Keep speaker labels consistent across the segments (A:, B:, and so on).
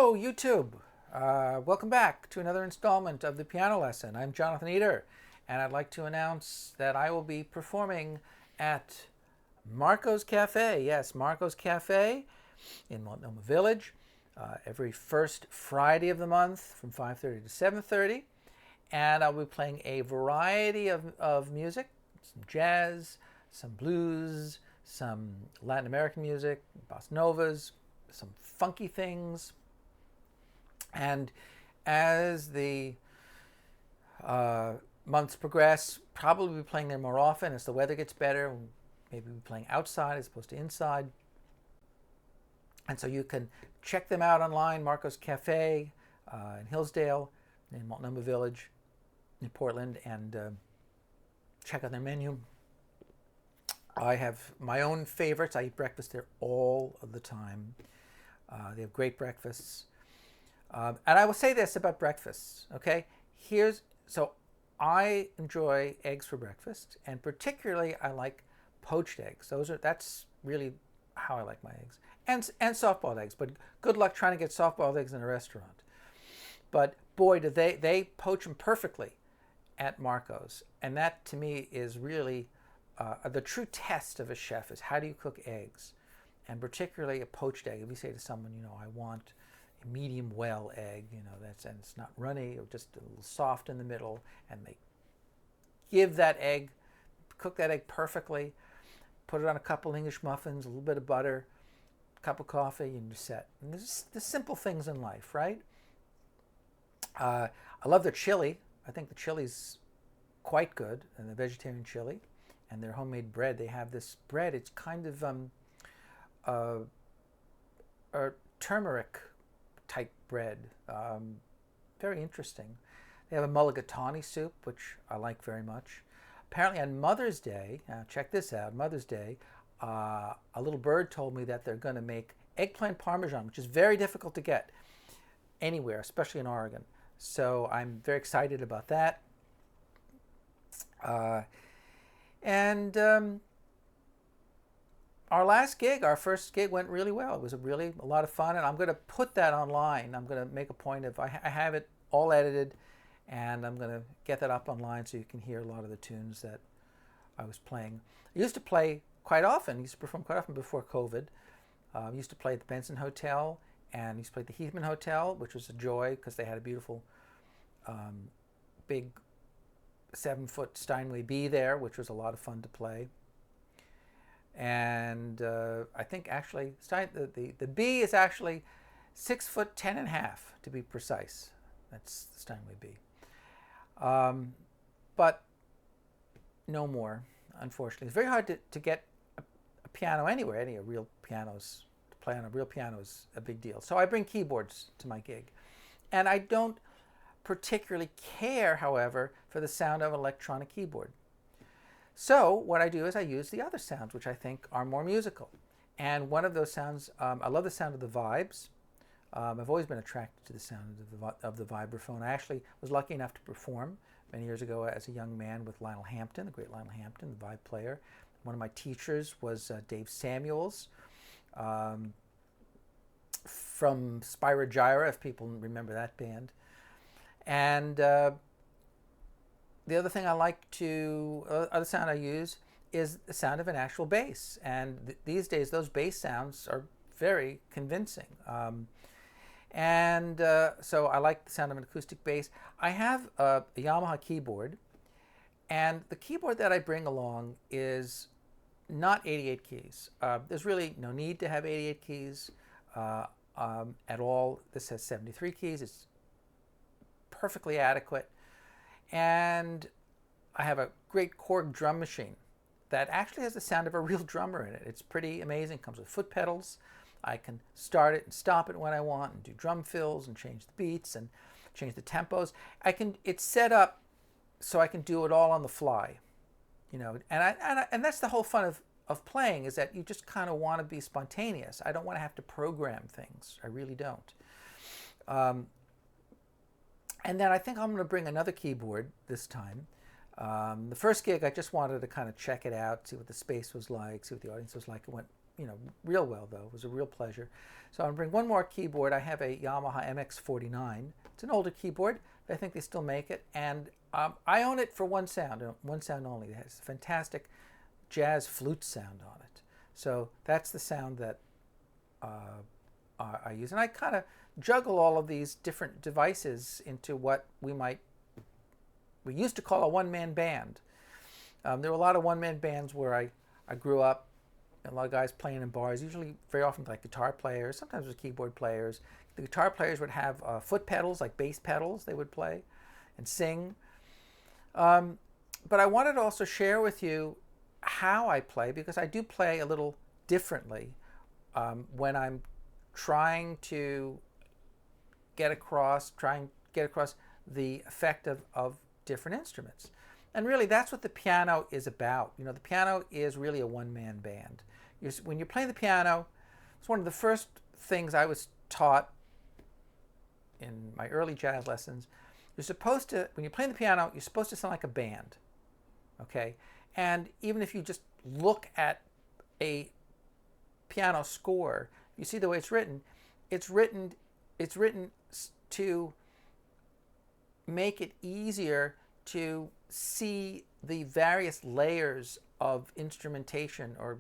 A: Hello, YouTube. Welcome back to another installment of the piano lesson. I'm Jonathan Eder, and I'd like to announce that I will be performing at Marco's Cafe. Yes, Marco's Cafe in Multnomah Village every first Friday of the month from 5:30 to 7:30. And I'll be playing a variety of music, some jazz, some blues, some Latin American music, bossa novas, some funky things. And as the months progress, probably be playing there more often as the weather gets better. Maybe be playing outside as opposed to inside. And so you can check them out online, Marco's Cafe in Hillsdale, in Multnomah Village, in Portland, and check out their menu. I have my own favorites. I eat breakfast there all of the time. They have great breakfasts. And I will say this about breakfasts, okay? So I enjoy eggs for breakfast, and particularly I like poached eggs. That's really how I like my eggs. And soft-boiled eggs, but good luck trying to get soft-boiled eggs in a restaurant. But boy, do they poach them perfectly at Marco's. And that to me is really the true test of a chef is how do you cook eggs? And particularly a poached egg. If you say to someone, I want a medium well egg, and it's not runny or just a little soft in the middle, and they cook that egg perfectly, put it on a couple English muffins, a little bit of butter, a cup of coffee, and you're set. And there's the simple things in life, right? I love their chili. I think the chili's quite good, and the vegetarian chili, and their homemade bread. They have this bread. It's kind of a turmeric type bread. Very interesting. They have a mulligatawny soup, which I like very much. Apparently on Mother's Day, check this out, Mother's Day, a little bird told me that they're going to make eggplant parmesan, which is very difficult to get anywhere, especially in Oregon. So I'm very excited about that. And our first gig went really well. It was a lot of fun, and I'm going to put that online. I'm going to make a point of, I have it all edited, and I'm going to get that up online so you can hear a lot of the tunes that I was playing. I used to play quite often. I used to perform quite often before COVID. I used to play at the Benson Hotel, and I used to play at the Heathman Hotel, which was a joy because they had a beautiful big 7-foot Steinway B there, which was a lot of fun to play. And I think actually the B is actually 6'10.5" to be precise. That's the Steinway B. But no more, unfortunately. It's very hard to get a piano anywhere. To play on a real piano is a big deal. So I bring keyboards to my gig. And I don't particularly care, however, for the sound of an electronic keyboard. So what I do is I use the other sounds, which I think are more musical. And one of those sounds, I love the sound of the vibes. I've always been attracted to the sound of the vibraphone. I actually was lucky enough to perform many years ago as a young man with Lionel Hampton, the great Lionel Hampton, the vibe player. One of my teachers was Dave Samuels from Spyro Gyra, if people remember that band. And the other thing other sound I use is the sound of an actual bass. And these days, those bass sounds are very convincing. So I like the sound of an acoustic bass. I have a Yamaha keyboard, and the keyboard that I bring along is not 88 keys. There's really no need to have 88 keys at all. This has 73 keys. It's perfectly adequate. And I have a great Korg drum machine that actually has the sound of a real drummer in it. It's pretty amazing. It comes with foot pedals. I can start it and stop it when I want, and do drum fills and change the beats and change the tempos. It's set up so I can do it all on the fly, and that's the whole fun of playing, is that you just kind of want to be spontaneous. I don't want to have to program things. I really don't. And then I think I'm going to bring another keyboard this time. The first gig, I just wanted to kind of check it out, see what the space was like, see what the audience was like. It went real well though. It was a real pleasure. So I'm going to bring one more keyboard. I have a Yamaha MX49. It's an older keyboard, but I think they still make it. And I own it for one sound only. It has a fantastic jazz flute sound on it. So that's the sound that I use. And I kind of juggle all of these different devices into what we used to call a one-man band. There were a lot of one-man bands where I grew up. A lot of guys playing in bars, usually very often like guitar players, sometimes with keyboard players. The guitar players would have foot pedals, like bass pedals, they would play and sing. But I wanted to also share with you how I play, because I do play a little differently when I'm trying to get across the effect of different instruments. And really, that's what the piano is about. The piano is really a one-man band. When you're playing the piano, it's one of the first things I was taught in my early jazz lessons. When you're playing the piano, you're supposed to sound like a band, okay? And even if you just look at a piano score, you see the way it's written. It's written to make it easier to see the various layers of instrumentation, or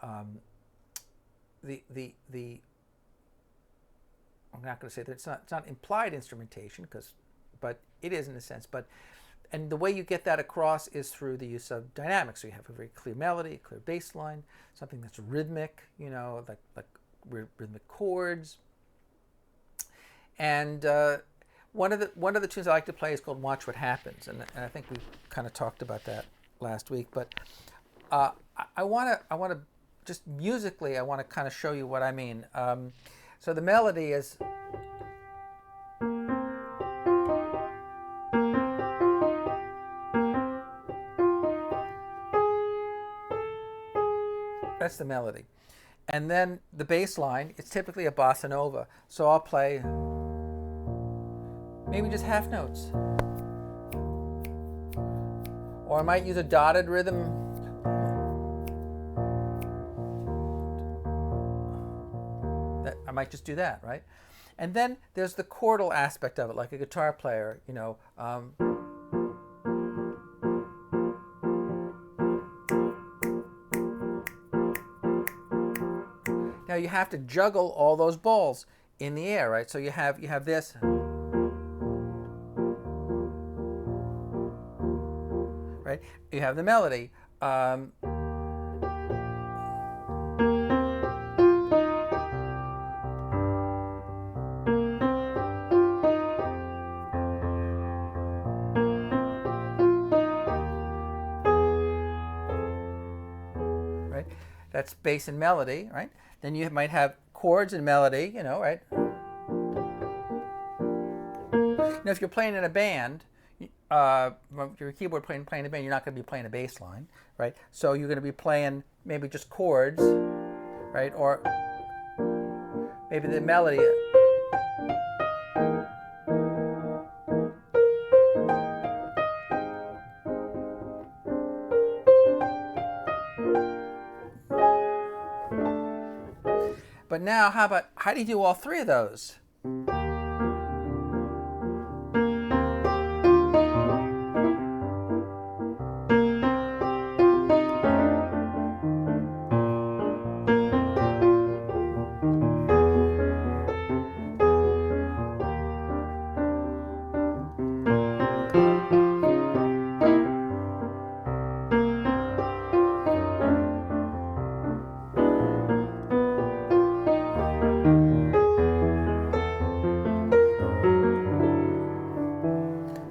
A: I'm not going to say that it's not implied instrumentation, but it is in a sense. And the way you get that across is through the use of dynamics. So you have a very clear melody, a clear bass line, something that's rhythmic, like rhythmic chords. And one of the tunes I like to play is called "Watch What Happens," and I think we kind of talked about that last week. But I want to just musically, I want to kind of show you what I mean. So the melody is. That's the melody. And then the bass line, it's typically a bossa nova. So I'll play maybe just half notes. Or I might use a dotted rhythm. I might just do that, right? And then there's the chordal aspect of it, like a guitar player, Now you have to juggle all those balls in the air, right? So you have this. Right? You have the melody. Right? That's bass and melody, right? Then you might have chords and melody, right? Now, if you're playing in a band, your keyboard playing in a band, you're not going to be playing a bass line, right? So you're going to be playing maybe just chords, right? Or maybe the melody. But now, how do you do all three of those?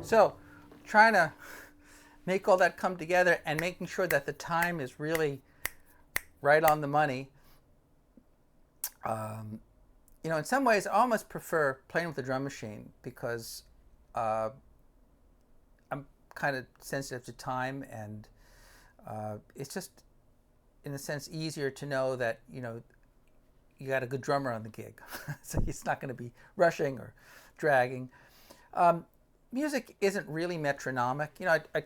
A: So, trying to make all that come together and making sure that the time is really right on the money. In some ways, I almost prefer playing with the drum machine, because I'm kind of sensitive to time, and it's just, in a sense, easier to know that you got a good drummer on the gig, so it's not going to be rushing or dragging. Music isn't really metronomic. I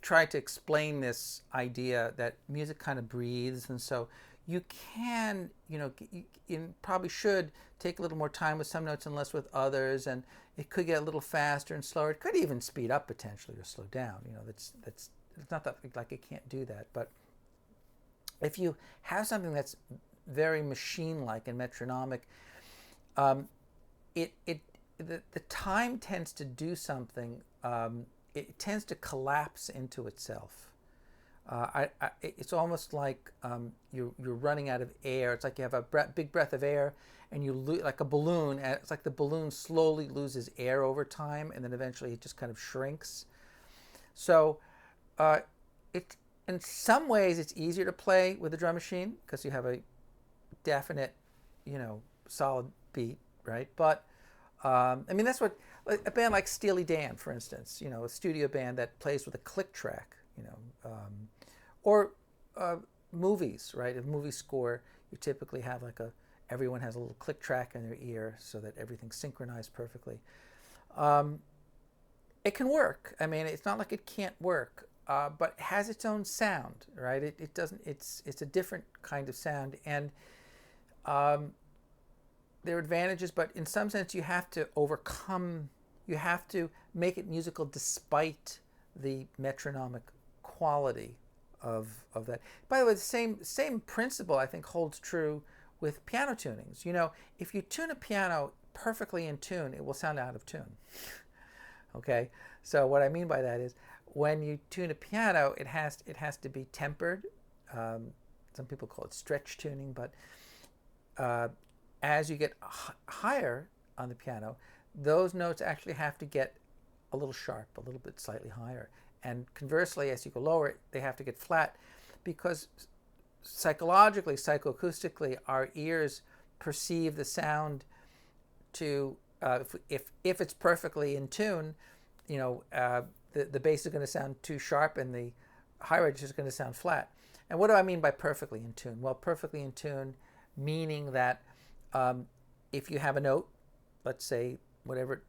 A: try to explain this idea that music kind of breathes, and so you can, you probably should take a little more time with some notes and less with others, and it could get a little faster and slower. It could even speed up potentially or slow down. That's it's not that like it can't do that. But if you have something that's very machine-like and metronomic, the time tends to do something. It tends to collapse into itself. It's almost like you're running out of air. It's like you have a big breath of air, and like a balloon. It's like the balloon slowly loses air over time, and then eventually it just kind of shrinks. So, in some ways it's easier to play with a drum machine because you have a definite, solid beat, right? But that's what a band like Steely Dan, for instance, a studio band that plays with a click track, or movies, right? A movie score, you typically have everyone has a little click track in their ear so that everything's synchronized perfectly. It can work. It's not like it can't work, but it has its own sound, right? It doesn't. It's a different kind of sound, and there are advantages, but in some sense you have to make it musical despite the metronomic quality of that. By the way, the same principle I think holds true with piano tunings. If you tune a piano perfectly in tune, it will sound out of tune. Okay? So what I mean by that is when you tune a piano, it has to be tempered. Some people call it stretch tuning, but as you get higher on the piano, those notes actually have to get a little sharp, a little bit slightly higher. And conversely, as you go lower, they have to get flat, because psychologically, psychoacoustically, our ears perceive the sound to, if it's perfectly in tune, the bass is going to sound too sharp and the high register is going to sound flat. And what do I mean by perfectly in tune? Well, perfectly in tune meaning that if you have a note, let's say whatever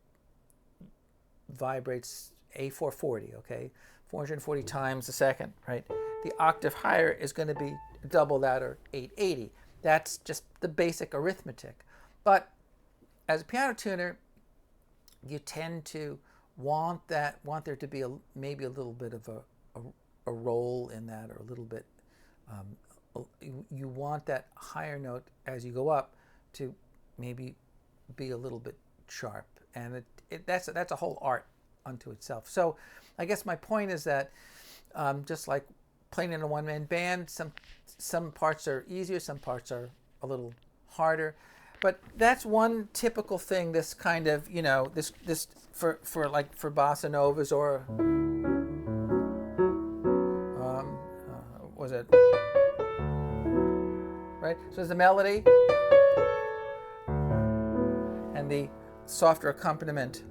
A: vibrates A440, okay, 440 times a second, right? The octave higher is going to be double that, or 880. That's just the basic arithmetic. But as a piano tuner, you tend to want there to be maybe a little bit of a roll in that, or a little bit. You want that higher note as you go up to maybe be a little bit sharp, and that's a whole art unto itself. So I guess my point is that just like playing in a one-man band, some parts are easier, some parts are a little harder, but that's one typical thing. This kind of this for bossa novas, or was it right? So there's the melody and the softer accompaniment.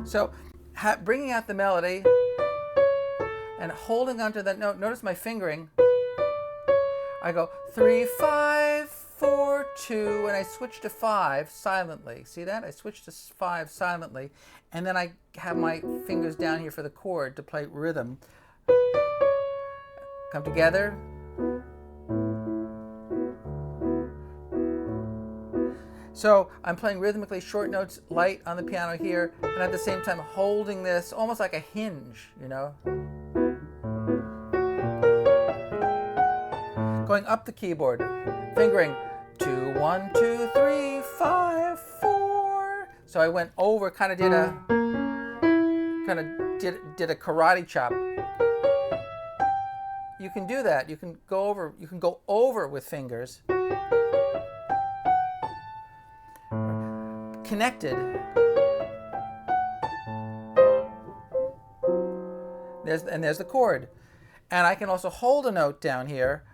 A: So bringing out the melody and holding onto that note. Notice my fingering. I go 3, 5, 4, 2, and I switch to 5 silently. See that? I switch to 5 silently, and then I have my fingers down here for the chord to play rhythm. Come together. So I'm playing rhythmically short notes, light on the piano here, and at the same time holding this almost like a hinge, Going up the keyboard, fingering 2, 1, 2, 3, 5, 4. So I went over, kind of did a karate chop. You can do that. You can go over with fingers. Connected. There's the chord, and I can also hold a note down here.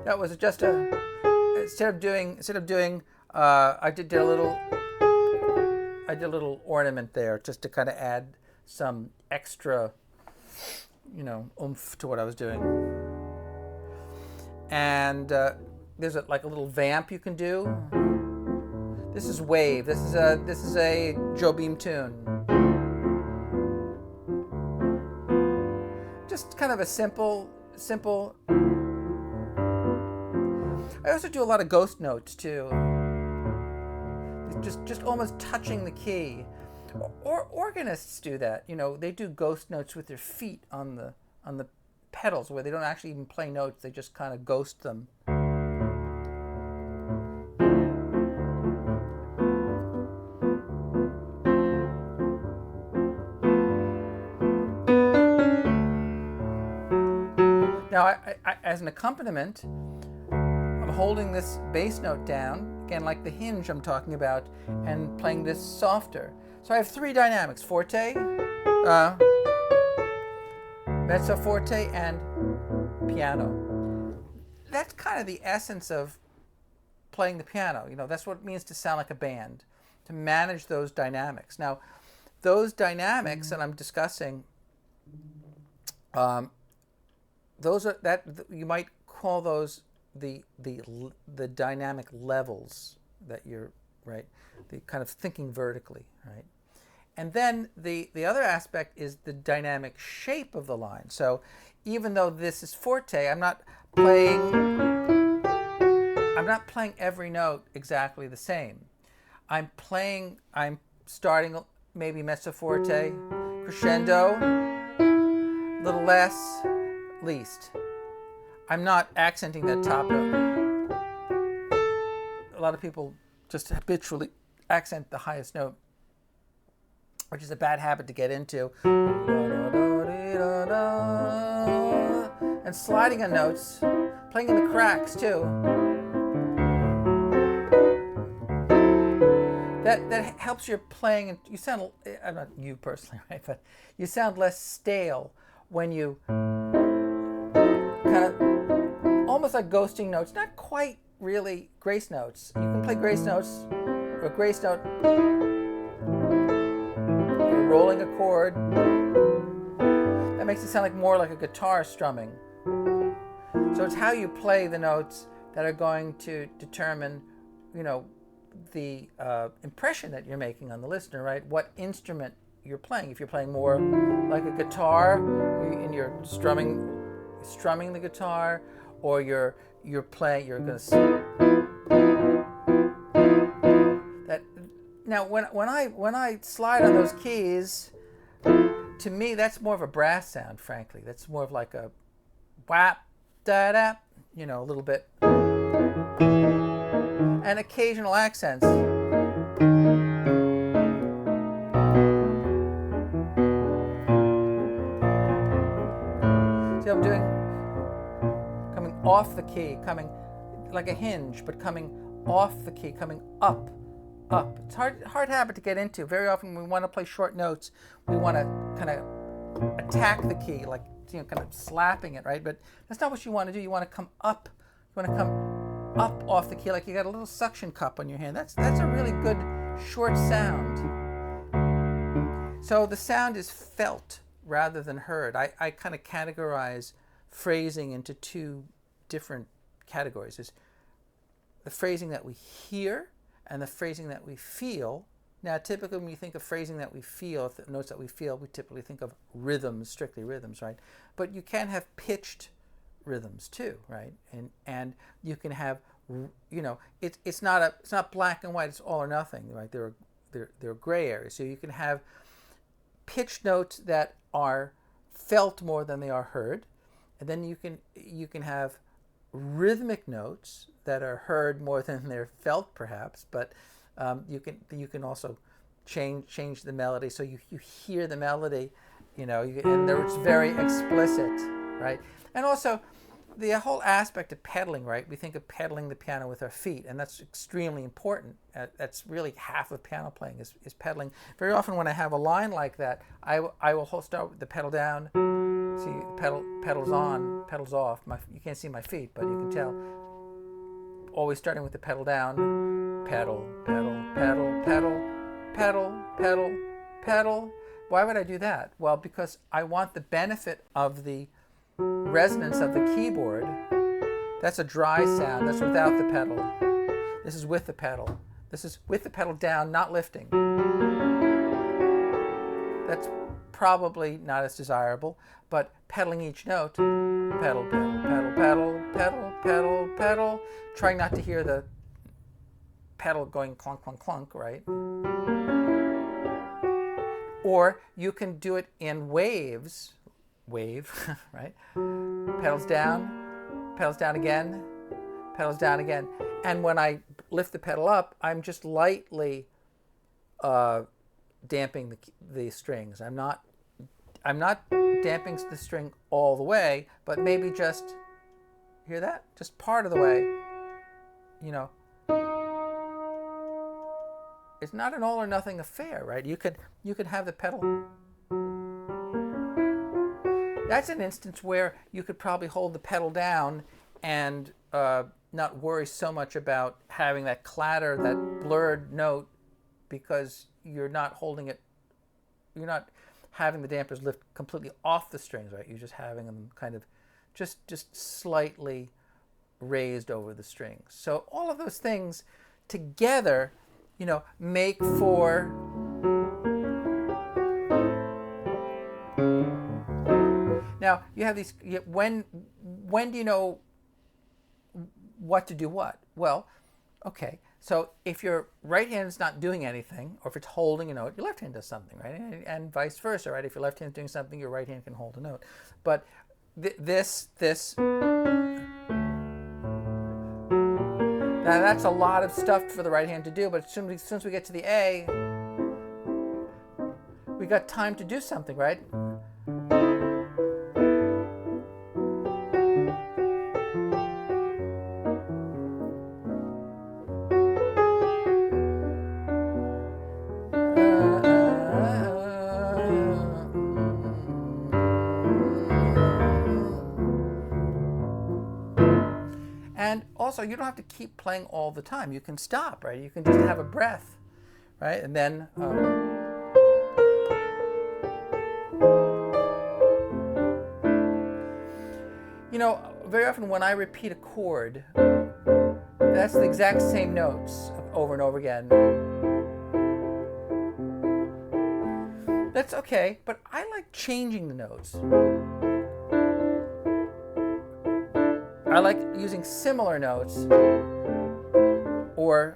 A: That was just instead of doing, I did a little ornament there just to kind of add some extra, oomph to what I was doing. And there's like a little vamp you can do. This is Wave. This is a Joe Beam tune. Just kind of a simple. I also do a lot of ghost notes too. Just almost touching the key. Or organists do that. They do ghost notes with their feet on the pedals, where they don't actually even play notes. They just kind of ghost them. Now, I, as an accompaniment, I'm holding this bass note down, again, like the hinge I'm talking about, and playing this softer. So I have three dynamics: forte, mezzo forte, and piano. That's kind of the essence of playing the piano. That's what it means to sound like a band, to manage those dynamics. Now, those dynamics that I'm discussing, those are that you might call those the dynamic levels that you're right, the kind of thinking vertically, right? And then the other aspect is the dynamic shape of the line. So even though this is forte, I'm not playing every note exactly the same. I'm starting maybe mezzo forte, crescendo, a little less, least. I'm not accenting that top note. A lot of people just habitually accent the highest note, which is a bad habit to get into. And sliding on notes, playing in the cracks too. That helps your playing, and you sound, not you personally, right, but you sound less stale when you kind of almost like ghosting notes, not quite really grace notes. You can play grace notes, or grace note, you're rolling a chord. That makes it sound like more like a guitar strumming. So it's how you play the notes that are going to determine, the impression that you're making on the listener, right? What instrument you're playing. If you're playing more like a guitar, and you're strumming the guitar, or you're going to that. Now, when I slide on those keys, to me that's more of a brass sound. Frankly, that's more of like a whap da da, a little bit, and occasional accents. See, I'm doing coming off the key, coming like a hinge, but coming off the key, coming up. It's hard habit to get into. Very often when we want to play short notes, we want to kind of attack the key, like kind of slapping it, right? But that's not what you want to do. You want to come up. You want to come up off the key, like you got a little suction cup on your hand. That's a really good short sound. So the sound is felt rather than heard. I kind of categorize phrasing into two different categories. There's the phrasing that we hear and the phrasing that we feel. Now, typically when we think of phrasing that we feel, the notes that we feel, we typically think of rhythms, strictly rhythms, right? But you can have pitched rhythms too, right? And you can have, it's not black and white. It's all or nothing, right? There are gray areas. So you can have pitched notes that are felt more than they are heard, and then you can have rhythmic notes that are heard more than they're felt, perhaps. But you can also change the melody, so you hear the melody, and it's very explicit, right? And also the whole aspect of pedaling, right? We think of pedaling the piano with our feet, and that's extremely important. That's really half of piano playing is pedaling. Very often when I have a line like that, I will start with the pedal down. See, pedals on, pedals off. You can't see my feet, but you can tell. always starting with the pedal down, pedal, pedal, pedal, pedal, pedal, pedal, pedal. Why would I do that? Well, because I want the benefit of the resonance of the keyboard. That's a dry sound. That's without the pedal. This is with the pedal. This is with the pedal down, not lifting. That's probably not as desirable, but pedaling each note, pedal, pedal, pedal, pedal, pedal, pedal, pedal, trying not to hear the pedal going clunk, clunk, clunk, right? Or you can do it in waves, wave, right? Pedals down again, pedals down again. And when I lift the pedal up, I'm just lightly damping the strings. I'm not damping the string all the way, but maybe just, hear that? Just part of the way, you know. It's not an all or nothing affair, right? You could have the pedal. That's an instance where you could probably hold the pedal down and not worry so much about having that clatter, that blurred note, because you're not holding it, you're not having the dampers lift completely off the strings, right? You're just having them kind of just slightly raised over the strings. So all of those things together, you know, make for now you have these. When do you know what to do what? Well, okay. So if your right hand is not doing anything, or if it's holding a note, your left hand does something, right? And vice versa, right? If your left hand is doing something, your right hand can hold a note. But this. Now that's a lot of stuff for the right hand to do, but as soon as we get to the A, we got time to do something, right? And also, you don't have to keep playing all the time. You can stop, right? You can just have a breath, right? And then, you know, very often when I repeat a chord, that's the exact same notes over and over again. That's okay, but I like changing the notes. I like using similar notes, or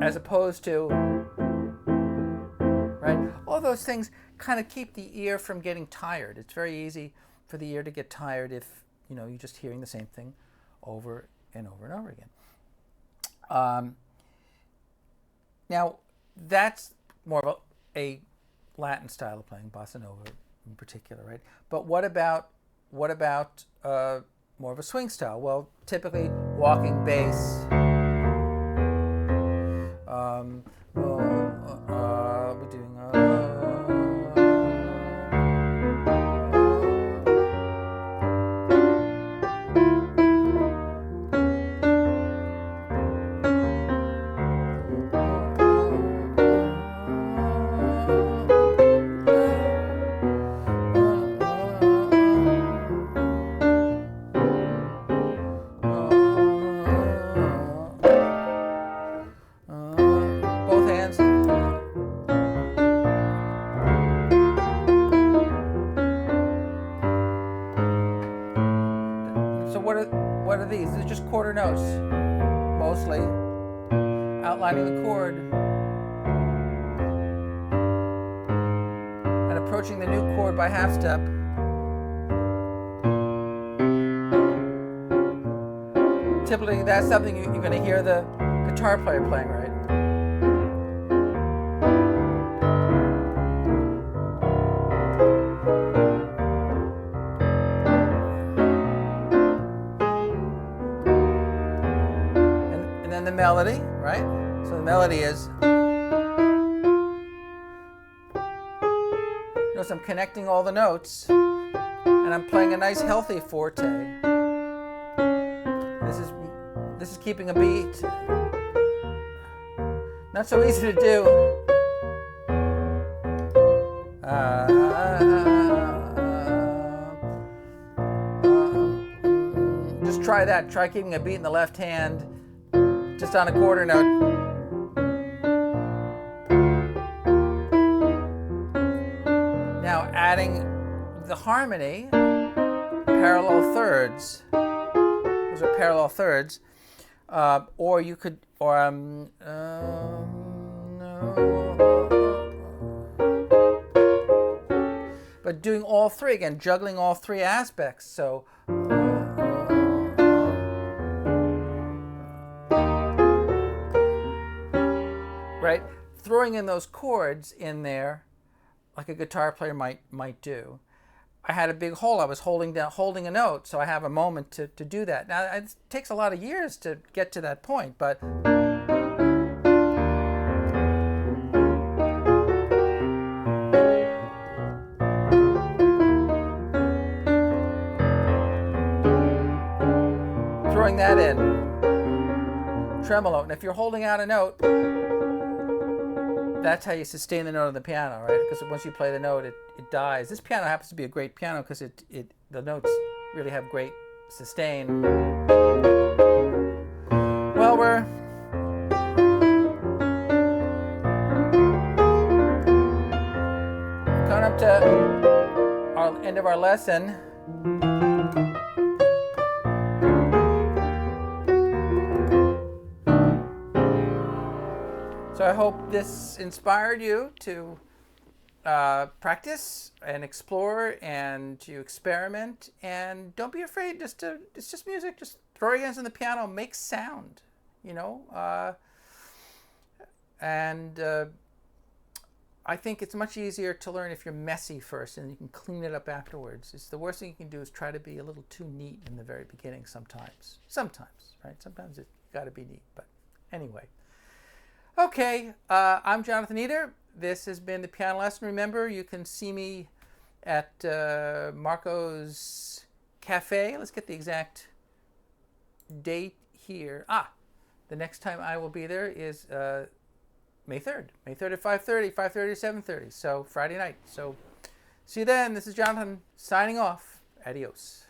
A: as opposed to, right? All those things kind of keep the ear from getting tired. It's very easy for the ear to get tired if, you know, you're just hearing the same thing over and over and over again. Now, that's more of a Latin style of playing, bossa nova in particular, right? But what about more of a swing style? Well, typically walking bass. We're doing. What are these? These are just quarter notes, mostly, outlining the chord and approaching the new chord by half step. Typically, that's something you're going to hear the guitar player playing, right? The melody, right? So the melody is, notice I'm connecting all the notes and I'm playing a nice healthy forte. keeping a beat. Not so easy to do. Just try that. Try keeping a beat in the left hand, just on a quarter note. Now adding the harmony, parallel thirds. Those are parallel thirds. Or you could, but doing all three again, juggling all three aspects. So, right, throwing in those chords in there, like a guitar player might do. I had a big hole. I was holding a note, so I have a moment to do that. Now it takes a lot of years to get to that point, but throwing that in, tremolo. And if you're holding out a note, that's how you sustain the note on the piano, right? Because once you play the note, it dies. This piano happens to be a great piano because the notes really have great sustain. Well, we're coming up to our end of our lesson. So I hope this inspired you to practice and explore and to experiment, and don't be afraid. It's just music. Just throw your hands on the piano, make sound, and I think it's much easier to learn if you're messy first and you can clean it up afterwards. It's the worst thing you can do is try to be a little too neat in the very beginning sometimes, right? Sometimes it's got to be neat, but anyway. Okay, I'm Jonathan Eder. This has been the Piano Lesson. Remember, you can see me at Marco's Cafe. Let's get the exact date here. The next time I will be there is May 3rd. May 3rd at 5:30, 5:30 to 7:30. So Friday night. So see you then. This is Jonathan signing off. Adios.